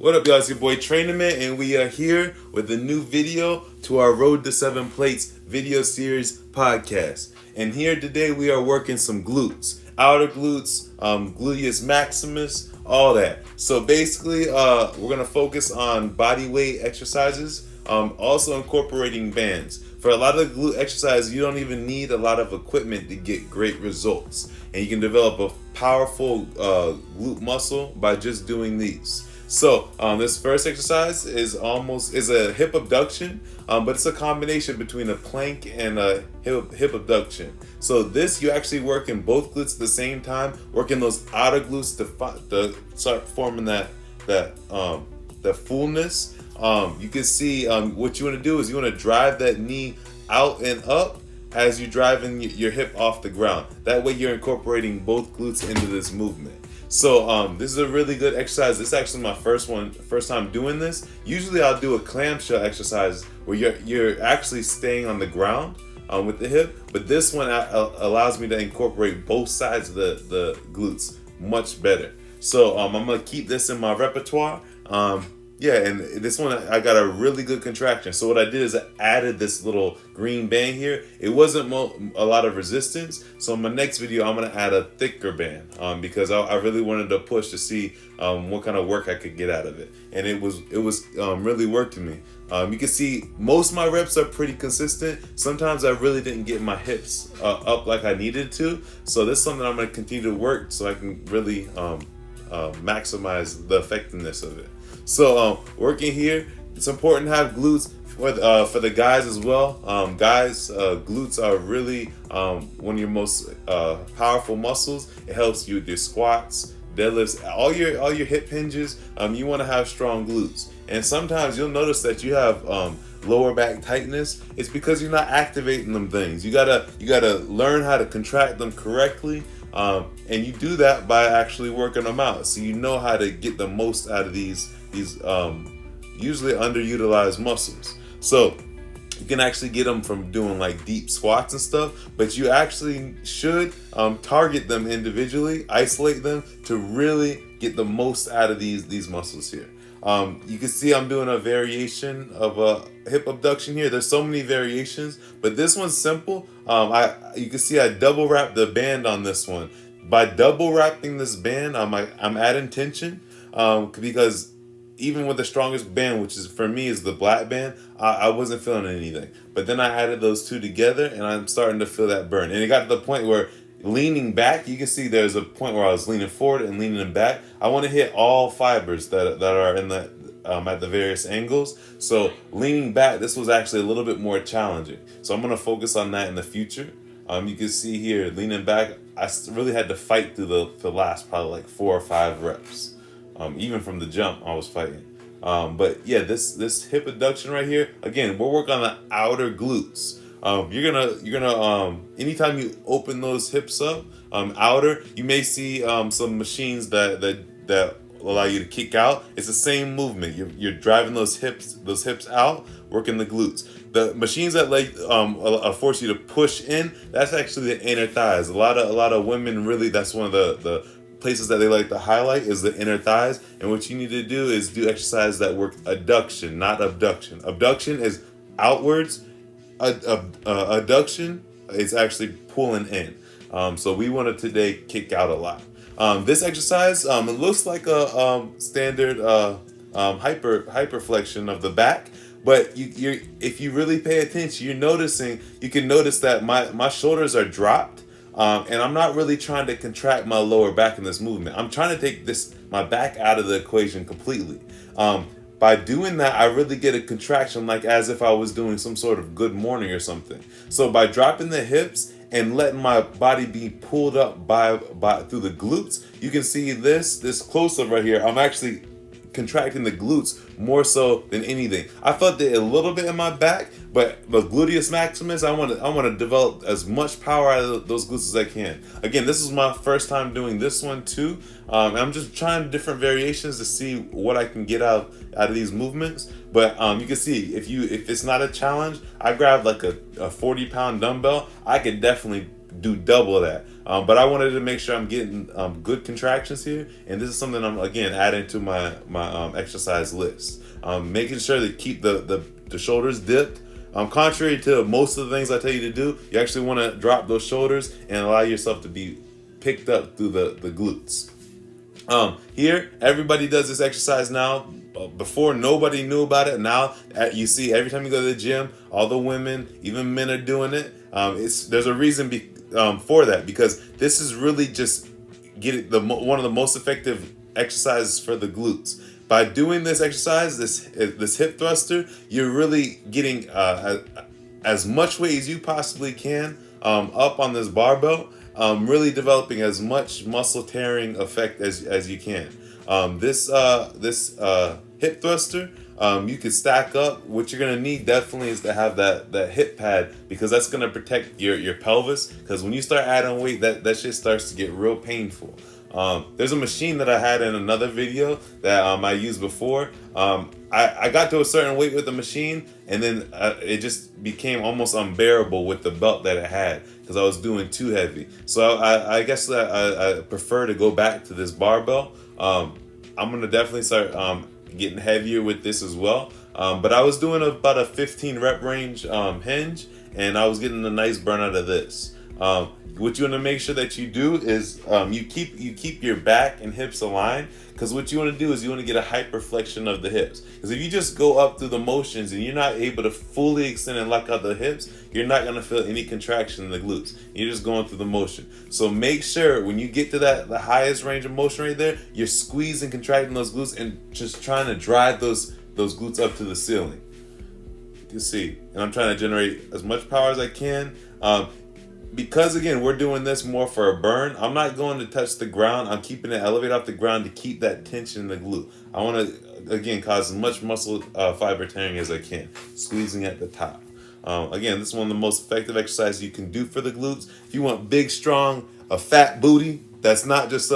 What up, y'all? It's your boy Trainerman, and we are here with a new video to our Road to 7 Plates video series podcast. And here today we are working some glutes, outer glutes, gluteus maximus, all that. So basically, we're gonna focus on body weight exercises, also incorporating bands. For a lot of glute exercises, you don't even need a lot of equipment to get great results, and you can develop a powerful glute muscle by just doing these. So this first exercise is a hip abduction, but it's a combination between a plank and a hip abduction. So this, you actually work in both glutes at the same time, working those outer glutes to start forming that fullness. You can see what you want to do is you want to drive that knee out and up as you're driving your hip off the ground. That way you're incorporating both glutes into this movement. So this is a really good exercise. This is actually my first time doing this. Usually I'll do a clamshell exercise where you're actually staying on the ground with the hip, but this one allows me to incorporate both sides of the glutes much better. So I'm gonna keep this in my repertoire. And this one I got a really good contraction. So what I did is I added this little green band here. It wasn't a lot of resistance. So in my next video, I'm gonna add a thicker band because I really wanted to push to see what kind of work I could get out of it. And it was really working me. You can see most of my reps are pretty consistent. Sometimes I really didn't get my hips up like I needed to. So this is something I'm gonna continue to work so I can really maximize the effectiveness of it. So working here, it's important to have glutes for the guys as well. Guys, glutes are really one of your most powerful muscles. It helps you with your squats, deadlifts, all your hip hinges. You want to have strong glutes. And sometimes you'll notice that you have lower back tightness. It's because you're not activating them things. You gotta learn how to contract them correctly. And you do that by actually working them out, so you know how to get the most out of these usually underutilized muscles. So you can actually get them from doing like deep squats and stuff, but you actually should target them individually, isolate them to really get the most out of these muscles here. You can see I'm doing a variation of a hip abduction here. There's so many variations, but this one's simple. You can see I double wrap the band on this one. By double wrapping this band, I'm adding tension because even with the strongest band, which is for me is the black band, I wasn't feeling anything. But then I added those two together, and I'm starting to feel that burn. And it got to the point where leaning back, you can see there's a point where I was leaning forward and leaning back. I want to hit all fibers that are in the at the various angles. So leaning back, this was actually a little bit more challenging. So I'm going to focus on that in the future. You can see here, leaning back, I really had to fight through the last probably like 4 or 5 reps. Even from the jump, I was fighting. But yeah, this hip abduction right here, again, we're working on the outer glutes. You're gonna anytime you open those hips up, outer, you may see some machines that allow you to kick out. It's the same movement. You're driving those hips out, working the glutes. The machines that force you to push in, that's actually the inner thighs. A lot of women really, that's one of the places that they like to highlight is the inner thighs. And what you need to do is do exercises that work adduction, not abduction. Abduction is outwards. Adduction is actually pulling in. So we want to today kick out a lot. This exercise, it looks like a standard hyperflexion of the back, but if you really pay attention, you can notice that my shoulders are dropped. And I'm not really trying to contract my lower back in this movement. I'm trying to take my back out of the equation completely. By doing that, I really get a contraction, like as if I was doing some sort of good morning or something. So by dropping the hips and letting my body be pulled up by through the glutes, you can see this close up right here. I'm actually contracting the glutes more so than anything. I felt it a little bit in my back, but the gluteus maximus, I want to develop as much power out of those glutes as I can. Again, this is my first time doing this one too. I'm just trying different variations to see what I can get out of these movements. But you can see if it's not a challenge, I grabbed like a 40-pound dumbbell. I could definitely do double that. But I wanted to make sure I'm getting good contractions here, and this is something I'm again adding to my exercise list. Making sure to keep the shoulders dipped. Contrary to most of the things I tell you to do, you actually want to drop those shoulders and allow yourself to be picked up through the glutes. Here, everybody does this exercise now. Before, nobody knew about it. Now, you see every time you go to the gym, all the women, even men are doing it. There's a reason for that, because this is really just one of the most effective exercises for the glutes. By doing this exercise, this hip thruster, you're really getting as much weight as you possibly can up on this barbell, really developing as much muscle tearing effect as you can. This hip thruster, you can stack up. What you're gonna need definitely is to have that hip pad, because that's gonna protect your pelvis. Because when you start adding weight, that shit starts to get real painful. There's a machine that I had in another video that I used before. I got to a certain weight with the machine, and then it just became almost unbearable with the belt that it had, because I was doing too heavy. So I guess that I prefer to go back to this barbell. I'm gonna definitely start getting heavier with this as well. But I was doing about a 15 rep range hinge, and I was getting a nice burn out of this. What you want to make sure that you do is you keep your back and hips aligned, because what you want to do is you want to get a hyperflexion of the hips. Because if you just go up through the motions and you're not able to fully extend and lock out the hips, you're not going to feel any contraction in the glutes. You're just going through the motion. So make sure when you get to the highest range of motion right there, you're squeezing, contracting those glutes, and just trying to drive those glutes up to the ceiling. You can see, and I'm trying to generate as much power as I can. Because again, we're doing this more for a burn, I'm not going to touch the ground. I'm keeping it elevated off the ground to keep that tension in the glute. I want to, again, cause as much muscle fiber tearing as I can, squeezing at the top. Again, this is one of the most effective exercises you can do for the glutes. If you want big, strong, a fat booty, that's not just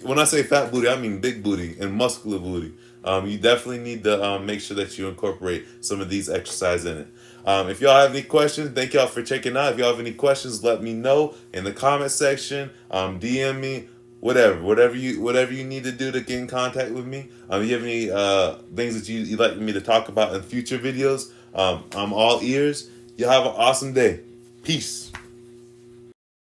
when I say fat booty, I mean big booty and muscular booty. You definitely need to make sure that you incorporate some of these exercises in it. If y'all have any questions, thank y'all for checking out. If y'all have any questions, let me know in the comment section. DM me, whatever you need to do to get in contact with me. If you have any things that you'd like me to talk about in future videos, I'm all ears. Y'all have an awesome day. Peace.